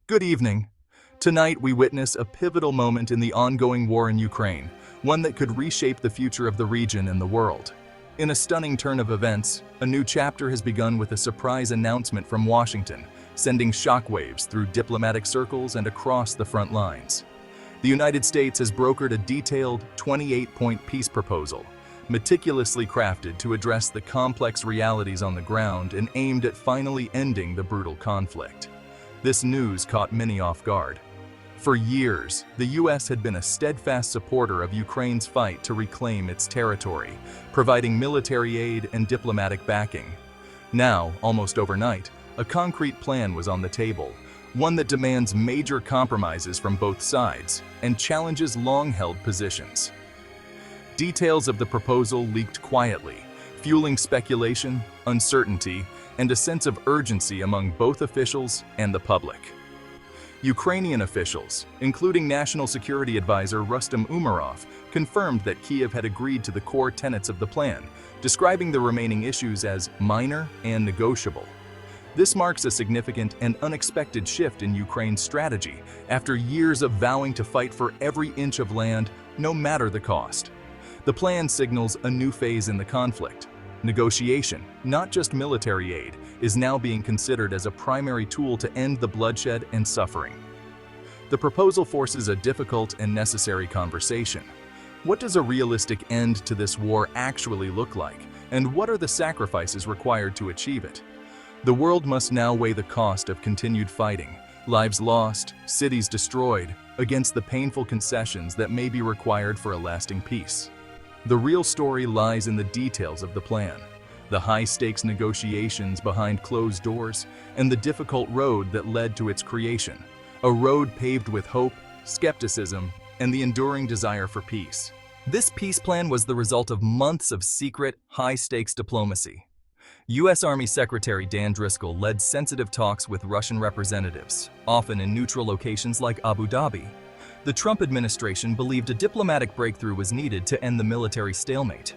Good evening. Tonight we witness a pivotal moment in the ongoing war in Ukraine, one that could reshape the future of the region and the world. In a stunning turn of events, a new chapter has begun with a surprise announcement from Washington, sending shockwaves through diplomatic circles and across the front lines. The United States has brokered a detailed 28-point peace proposal, meticulously crafted to address the complex realities on the ground and aimed at finally ending the brutal conflict. This news caught many off guard. For years, the U.S. had been a steadfast supporter of Ukraine's fight to reclaim its territory, providing military aid and diplomatic backing. Now, almost overnight, a concrete plan was on the table, one that demands major compromises from both sides and challenges long-held positions. Details of the proposal leaked quietly, fueling speculation, uncertainty, and a sense of urgency among both officials and the public. Ukrainian officials, including National Security Advisor Rustem Umerov, confirmed that Kyiv had agreed to the core tenets of the plan, describing the remaining issues as minor and negotiable. This marks a significant and unexpected shift in Ukraine's strategy after years of vowing to fight for every inch of land, no matter the cost. The plan signals a new phase in the conflict. Negotiation, not just military aid, is now being considered as a primary tool to end the bloodshed and suffering. The proposal forces a difficult and necessary conversation. What does a realistic end to this war actually look like, and what are the sacrifices required to achieve it? The world must now weigh the cost of continued fighting, lives lost, cities destroyed, against the painful concessions that may be required for a lasting peace. The real story lies in the details of the plan, the high-stakes negotiations behind closed doors, and the difficult road that led to its creation, a road paved with hope, skepticism, and the enduring desire for peace. This peace plan was the result of months of secret, high-stakes diplomacy. U.S. Army Secretary Dan Driscoll led sensitive talks with Russian representatives, often in neutral locations like Abu Dhabi. The Trump administration believed a diplomatic breakthrough was needed to end the military stalemate.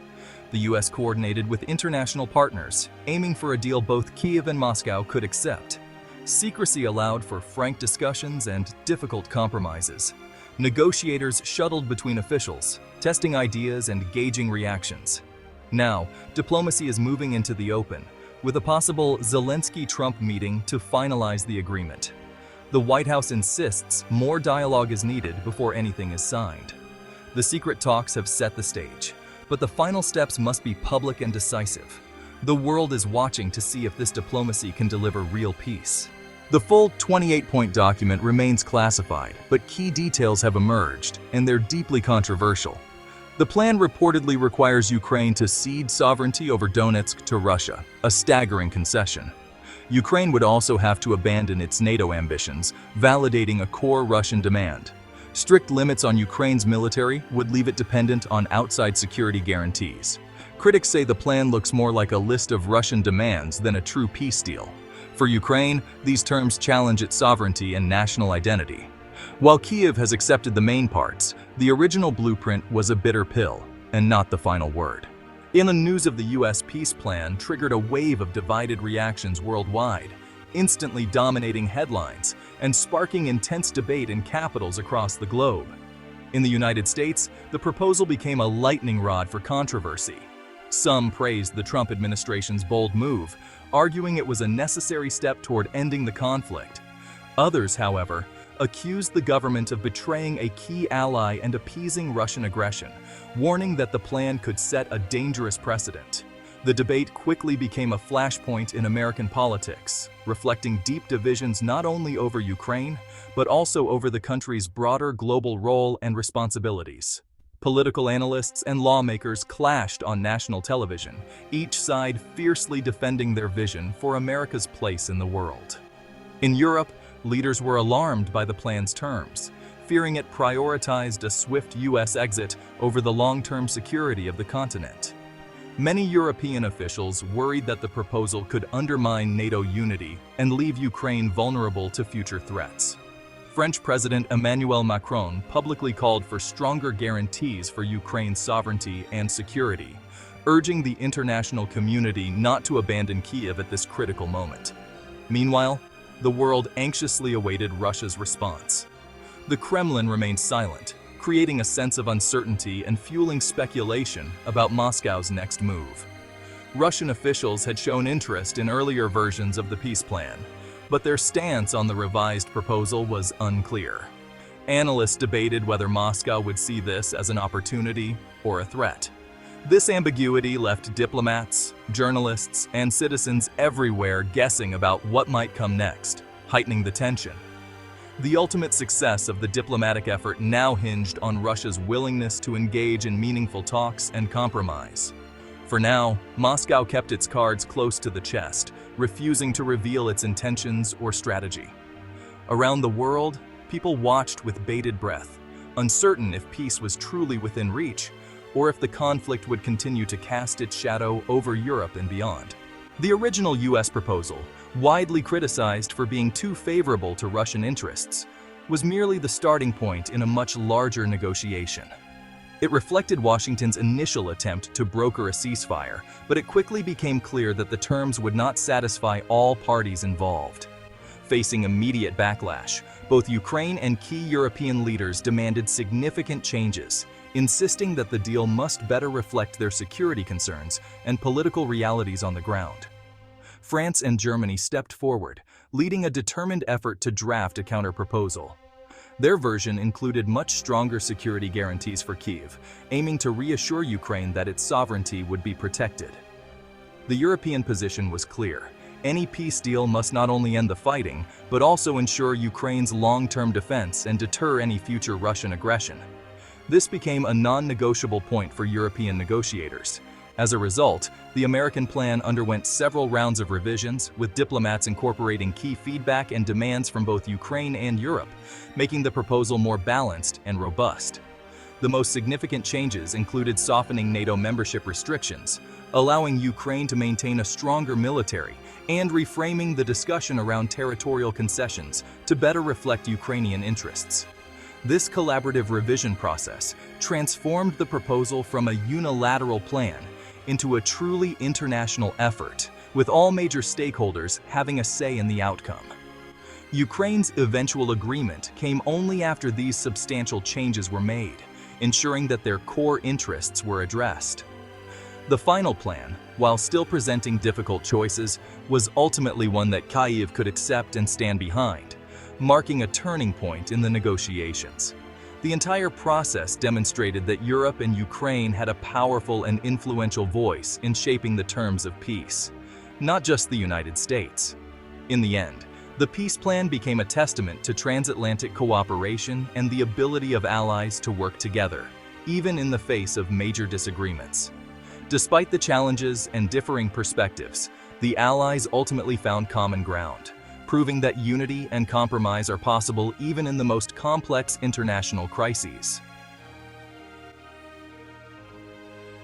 The U.S. coordinated with international partners, aiming for a deal both Kyiv and Moscow could accept. Secrecy allowed for frank discussions and difficult compromises. Negotiators shuttled between officials, testing ideas and gauging reactions. Now, diplomacy is moving into the open, with a possible Zelensky-Trump meeting to finalize the agreement. The White House insists more dialogue is needed before anything is signed. The secret talks have set the stage, but the final steps must be public and decisive. The world is watching to see if this diplomacy can deliver real peace. The full 28-point document remains classified, but key details have emerged, and they're deeply controversial. The plan reportedly requires Ukraine to cede sovereignty over Donetsk to Russia, a staggering concession. Ukraine would also have to abandon its NATO ambitions, validating a core Russian demand. Strict limits on Ukraine's military would leave it dependent on outside security guarantees. Critics say the plan looks more like a list of Russian demands than a true peace deal. For Ukraine, these terms challenge its sovereignty and national identity. While Kyiv has accepted the main parts, the original blueprint was a bitter pill, and not the final word. The news of the U.S. peace plan triggered a wave of divided reactions worldwide, instantly dominating headlines and sparking intense debate in capitals across the globe. In the United States, the proposal became a lightning rod for controversy. Some praised the Trump administration's bold move, arguing it was a necessary step toward ending the conflict. Others, however, accused the government of betraying a key ally and appeasing Russian aggression, warning that the plan could set a dangerous precedent. The debate quickly became a flashpoint in American politics, reflecting deep divisions not only over Ukraine, but also over the country's broader global role and responsibilities. Political analysts and lawmakers clashed on national television, each side fiercely defending their vision for America's place in the world. In Europe, leaders were alarmed by the plan's terms, fearing it prioritized a swift U.S. exit over the long-term security of the continent. Many European officials worried that the proposal could undermine NATO unity and leave Ukraine vulnerable to future threats. French President Emmanuel Macron publicly called for stronger guarantees for Ukraine's sovereignty and security, urging the international community not to abandon Kyiv at this critical moment. Meanwhile, the world anxiously awaited Russia's response. The Kremlin remained silent, creating a sense of uncertainty and fueling speculation about Moscow's next move. Russian officials had shown interest in earlier versions of the peace plan, but their stance on the revised proposal was unclear. Analysts debated whether Moscow would see this as an opportunity or a threat. This ambiguity left diplomats, journalists, and citizens everywhere guessing about what might come next, heightening the tension. The ultimate success of the diplomatic effort now hinged on Russia's willingness to engage in meaningful talks and compromise. For now, Moscow kept its cards close to the chest, refusing to reveal its intentions or strategy. Around the world, people watched with bated breath, uncertain if peace was truly within reach, or if the conflict would continue to cast its shadow over Europe and beyond. The original US proposal, widely criticized for being too favorable to Russian interests, was merely the starting point in a much larger negotiation. It reflected Washington's initial attempt to broker a ceasefire, but it quickly became clear that the terms would not satisfy all parties involved. Facing immediate backlash, both Ukraine and key European leaders demanded significant changes, insisting that the deal must better reflect their security concerns and political realities on the ground. France and Germany stepped forward, leading a determined effort to draft a counter-proposal. Their version included much stronger security guarantees for Kyiv, aiming to reassure Ukraine that its sovereignty would be protected. The European position was clear. Any peace deal must not only end the fighting, but also ensure Ukraine's long-term defense and deter any future Russian aggression. This became a non-negotiable point for European negotiators. As a result, the American plan underwent several rounds of revisions, with diplomats incorporating key feedback and demands from both Ukraine and Europe, making the proposal more balanced and robust. The most significant changes included softening NATO membership restrictions, allowing Ukraine to maintain a stronger military, and reframing the discussion around territorial concessions to better reflect Ukrainian interests. This collaborative revision process transformed the proposal from a unilateral plan into a truly international effort, with all major stakeholders having a say in the outcome. Ukraine's eventual agreement came only after these substantial changes were made, ensuring that their core interests were addressed. The final plan, while still presenting difficult choices, was ultimately one that Kyiv could accept and stand behind, marking a turning point in the negotiations. The entire process demonstrated that Europe and Ukraine had a powerful and influential voice in shaping the terms of peace, not just the United States. In the end, the peace plan became a testament to transatlantic cooperation and the ability of allies to work together, even in the face of major disagreements. Despite the challenges and differing perspectives, the allies ultimately found common ground, proving that unity and compromise are possible even in the most complex international crises.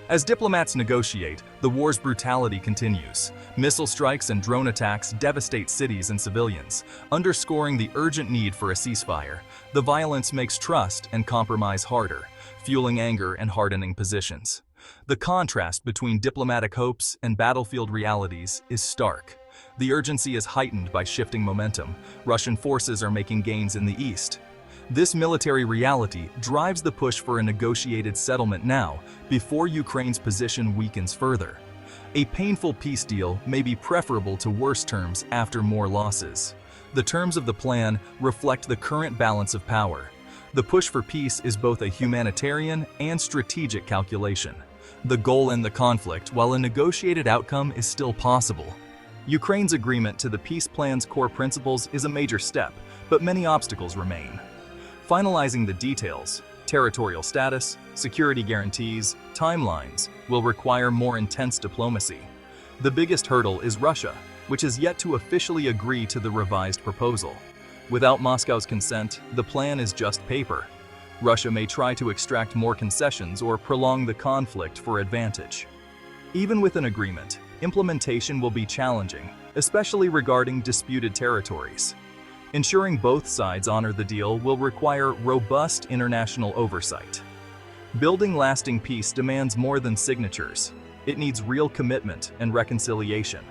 As diplomats negotiate, the war's brutality continues. Missile strikes and drone attacks devastate cities and civilians, underscoring the urgent need for a ceasefire. The violence makes trust and compromise harder, fueling anger and hardening positions. The contrast between diplomatic hopes and battlefield realities is stark. The urgency is heightened by shifting momentum. Russian forces are making gains in the east. This military reality drives the push for a negotiated settlement now, before Ukraine's position weakens further. A painful peace deal may be preferable to worse terms after more losses. The terms of the plan reflect the current balance of power. The push for peace is both a humanitarian and strategic calculation. The goal in the conflict, while a negotiated outcome is still possible. Ukraine's agreement to the peace plan's core principles is a major step, but many obstacles remain. Finalizing the details, territorial status, security guarantees, timelines will require more intense diplomacy. The biggest hurdle is Russia, which has yet to officially agree to the revised proposal. Without Moscow's consent, the plan is just paper. Russia may try to extract more concessions or prolong the conflict for advantage. Even with an agreement, implementation will be challenging, especially regarding disputed territories. Ensuring both sides honor the deal will require robust international oversight. Building lasting peace demands more than signatures. It needs real commitment and reconciliation.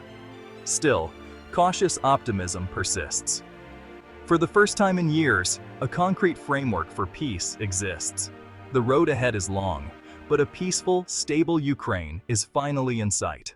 Still, cautious optimism persists. For the first time in years, a concrete framework for peace exists. The road ahead is long, but a peaceful, stable Ukraine is finally in sight.